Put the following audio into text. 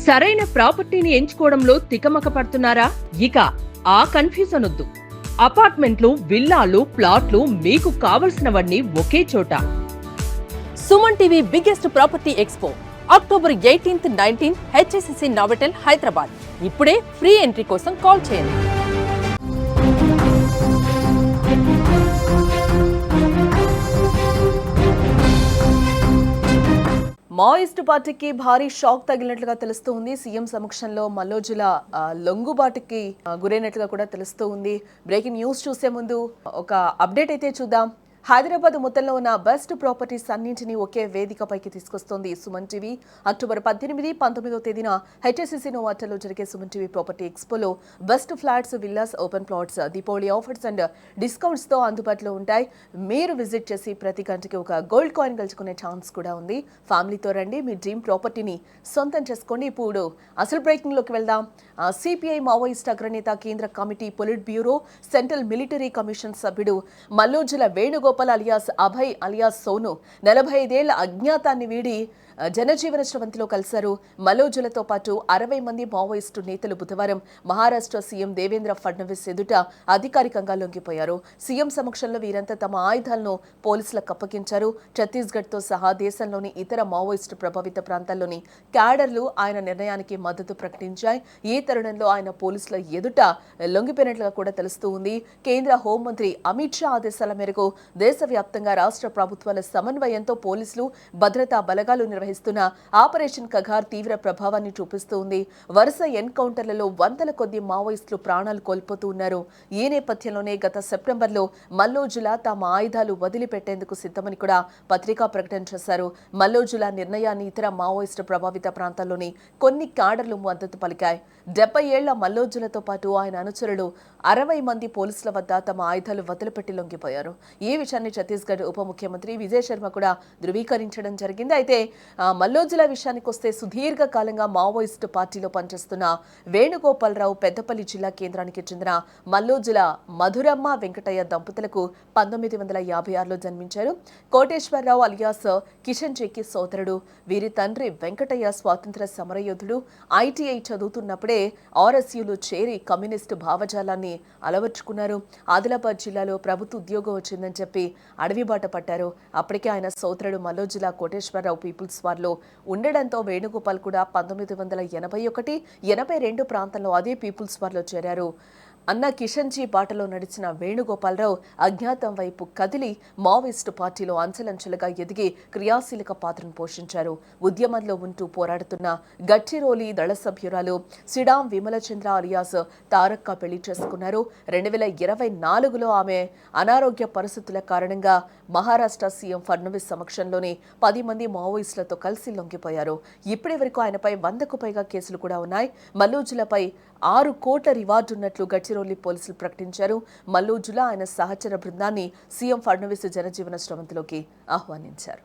సరైన ప్రాపర్టీని ఎంచుకోవడంలో తికమక పడుతున్నారా? ఇక ఆ కన్ఫ్యూజన్ వద్దు. అపార్ట్మెంట్లు, విల్లాలు, ప్లాట్లు మీకు కావలసినవన్నీ ఒకే చోట. Suman TV biggest property expo October 18th, 19th HSCC Novotel Hyderabad. ఇప్పుడే ఫ్రీ ఎంట్రీ కోసం కాల్ చేయండి. మావోయిస్టు పార్టీకి భారీ షాక్ తగిలినట్లుగా తెలుస్తూ ఉంది. సీఎం సమక్షంలో మల్లోజుల లొంగుబాటుకి గురైనట్లుగా కూడా తెలుస్తూ ఉంది. బ్రేకింగ్ న్యూస్ చూసే ముందు ఒక అప్డేట్ అయితే చూద్దాం. హైదరాబాద్ మొత్తంలో ఉన్న బెస్ట్ ప్రాపర్టీస్ అన్నింటినీ ఒకే వేదికపైకి తీసుకొస్తోంది సుమన్ టీవీ. అక్టోబర్ 18, 19వ తేదీన హెచ్ఎస్సిసి నోవాటెల్లో జరిగే సుమన్ టీవీ ప్రాపర్టీ ఎక్స్పోలో best flats, villas, open plots, Deepavali offers and discounts తో అందుబాటులో ఉంటాయి. మీరు విజిట్ చేసి ప్రతి గంటకి ఒక గోల్డ్ కాయిన్ గెలుచుకునే ఛాన్స్ కూడా ఉంది. ఫ్యామిలీతో రండి, మీ డ్రీమ్ ప్రాపర్టీని సొంతం చేసుకోండి. ఇప్పుడు అసలు బ్రేకింగ్ లోకి వెళ్దాం. సిపిఐ మావోయిస్ట్ అగ్రనేత, కేంద్ర committee, polit bureau, central military commission సభ్యుడు మల్లోజుల వేణుగోపాల్ అలియాస్ అభయ్ అలియాస్ సోను 45 ఏళ్ల అజ్ఞాతాన్ని వీడి జనజీవన స్రవంతిలో కలిశారు. మల్లోజులతో పాటు 60 మంది మావోయిస్టు నేతలు బుధవారం మహారాష్ట్ర సీఎం దేవేంద్ర ఫడ్నవీస్ ఎదుట అధికారికంగా లొంగిపోయారు. సీఎం సమక్షంలో వీరంతా తమ ఆయుధాలను పోలీసులకు అప్పగించారు. ఛత్తీస్గఢ్తో సహా దేశంలోని ఇతర మావోయిస్టు ప్రభావిత ప్రాంతాల్లోని క్యాడర్లు ఆయన నిర్ణయానికి మద్దతు ప్రకటించాయి. ఈ తరుణంలో ఆయన పోలీసుల ఎదుట లొంగిపోయినట్లుగా కూడా తెలుస్తూ ఉంది. కేంద్ర హోంమంత్రి అమిత్ షా ఆదేశాల మేరకు దేశవ్యాప్తంగా రాష్ట్ర ప్రభుత్వాల సమన్వయంతో పోలీసులు, భద్రతా బలగాలు నిర్వహిస్తున్న ఆపరేషన్ కగార్ తీవ్ర ప్రభావాన్ని చూపిస్తూ ఉంది. వరుస ఎన్కౌంటర్లలో వందల కొద్ది మావోయిస్టులు ప్రాణాలు కోల్పోతూ ఉన్నారు. ఈ నేపథ్యంలోనే గత సెప్టెంబర్లో మల్లోజుల తమ ఆయుధాలు వదిలిపెట్టేందుకు సిద్ధమని కూడా పత్రికా ప్రకటన చేశారు. మల్లోజుల నిర్ణయాన్ని ఇతర మావోయిస్టు ప్రభావిత ప్రాంతాల్లోని కొన్ని క్యాడర్లు మద్దతు పలికాయి. 70 ఏళ్ల మల్లోజులతో పాటు ఆయన అనుచరులు 60 మంది పోలీసుల వద్ద తమ ఆయుధాలు వదిలిపెట్టి లొంగిపోయారు. ఈ విషయాన్ని ఛత్తీస్గఢ్ ఉప ముఖ్యమంత్రి విజయ్ శర్మ కూడా ధృవీకరించడం జరిగింది. అయితే మల్లోజుల విషయానికి వస్తే సుదీర్ఘ కాలంగా మావోయిస్టు పార్టీలో పనిచేస్తున్న వేణుగోపాలరావు పెద్దపల్లి జిల్లా కేంద్రానికి చెందిన మల్లోజుల మధురమ్మ వెంకటయ్య దంపతులకు 1956లో జన్మించారు. కోటేశ్వరరావు అలియాస్ కిషన్ జేకి సోదరుడు. వీరి తండ్రి వెంకటయ్య స్వాతంత్ర సమరయోధుడు. ఐటీఐ చదువుతున్నప్పుడే ఆర్ఎస్యూలో చేరి కమ్యూనిస్టు భావజాలాన్ని అలవర్చుకున్నారు. ఆదిలాబాద్ జిల్లాలో ప్రభుత్వ ఉద్యోగం వచ్చిందని చెప్పి అడవిబాట పట్టారు. అప్పటికే ఆయన సోదరుడు మల్లోజుల కోటేశ్వరరావు పీపుల్స్ వార్లో ఉండడంతో వేణుగోపాల్ కూడా 1981, 82 ప్రాంతంలో అదే పీపుల్స్ వార్లో చేరారు. అన్న కిషన్జీ బాటలో నడిచిన వేణుగోపాలరావు అజ్ఞాతం వైపు కదిలి మావోయిస్టు పార్టీలో అంచెలంచెలుగా ఎదిగి క్రియాశీలక పాత్రను పోషించారు. ఉద్యమంలో ఉంటూ పోరాడుతున్న గచ్చిరోలి దళ సభ్యురాలు సిడాం విమలచంద్ర అలియాస్ తారక్క పెళ్లి చేసుకున్నారు. 2024లో ఆమె అనారోగ్య పరిస్థితుల కారణంగా మహారాష్ట్ర సీఎం ఫడ్నవీస్ సమక్షంలోనే 10 మంది మావోయిస్టులతో కలిసి లొంగిపోయారు. ఇప్పటి వరకు ఆయనపై 100కు పైగా కేసులు కూడా ఉన్నాయి. మల్లోజులపై 6 కోట్ల రివార్డు ఉన్నట్లు గచ్చిరోలి పోలీసులు ప్రకటించారు. మల్లోజుల ఆయన సహచర బృందాన్ని సీఎం ఫడ్నవీస్ జనజీవన స్రవంతిలోకి ఆహ్వానించారు.